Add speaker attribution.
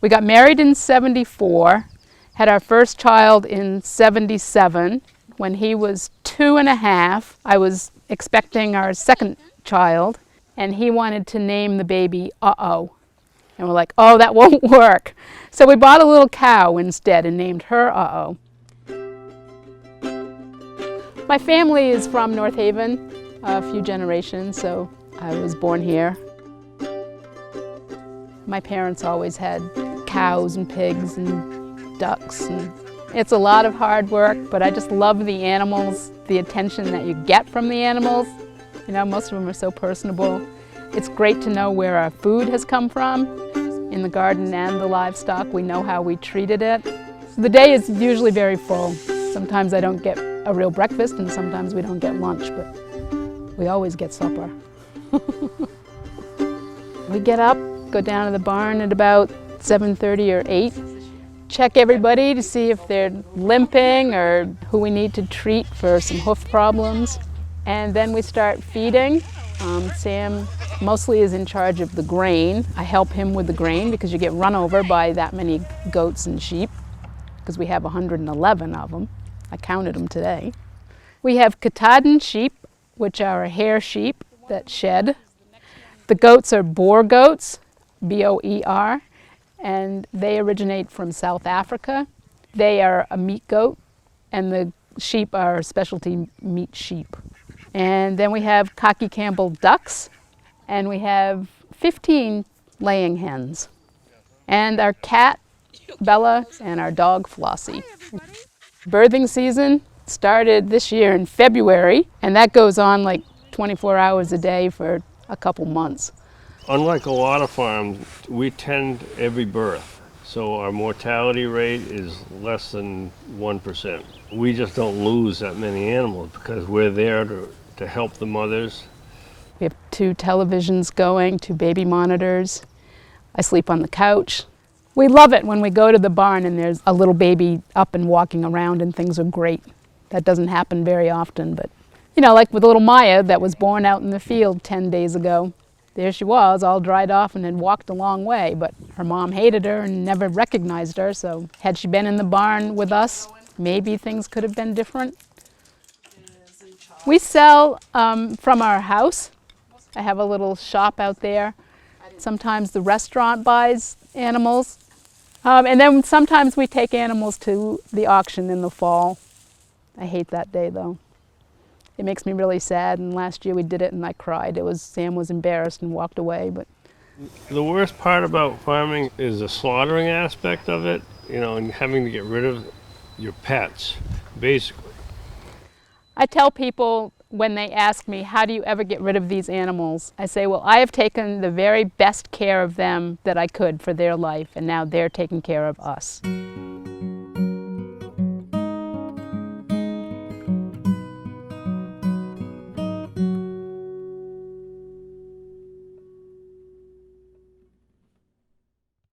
Speaker 1: We got married in '74, had our first child in '77. When he was 2.5, I was expecting our second child, and he wanted to name the baby Uh-Oh. And we're like, oh, that won't work. So we bought a little cow instead and named her Uh-Oh. My family is from North Haven, a few generations, so I was born here. My parents always had cows and pigs and ducks, and it's a lot of hard work, but I just love the animals, the attention that you get from the animals. You know, most of them are so personable. It's great to know where our food has come from in the garden and the livestock. We know how we treated it. So the day is usually very full. Sometimes I don't get a real breakfast and sometimes we don't get lunch, but we always get supper. We get up, go down to the barn at about 7:30 or 8. Check everybody to see if they're limping or who we need to treat for some hoof problems. And then we start feeding. Sam mostly is in charge of the grain. I help him with the grain because you get run over by that many goats and sheep, because we have 111 of them. I counted them today. We have Katahdin sheep, which are a hair sheep that shed. The goats are Boer goats, B-O-E-R, and they originate from South Africa. They are a meat goat, and the sheep are specialty meat sheep. And then we have Cocky Campbell ducks, and we have 15 laying hens. And our cat, Bella, and our dog, Flossie. Birthing season started this year in February, and that goes on like 24 hours a day for a couple months.
Speaker 2: Unlike a lot of farms, we tend every birth, so our mortality rate is less than 1%. We just don't lose that many animals because we're there to help the mothers.
Speaker 1: We have 2 televisions going, 2 baby monitors. I sleep on the couch. We love it when we go to the barn and there's a little baby up and walking around and things are great. That doesn't happen very often, but you know, like with little Maya that was born out in the field 10 days ago. There she was, all dried off and had walked a long way, but her mom hated her and never recognized her, so had she been in the barn with us, maybe things could have been different. We sell from our house. I have a little shop out there. Sometimes the restaurant buys animals. And then sometimes we take animals to the auction in the fall. I hate that day though. It makes me really sad, and last year we did it and I cried. Sam was embarrassed and walked away. But
Speaker 2: the worst part about farming is the slaughtering aspect of it, you know, and having to get rid of your pets, basically.
Speaker 1: I tell people when they ask me, how do you ever get rid of these animals? I say, well, I have taken the very best care of them that I could for their life, and now they're taking care of us.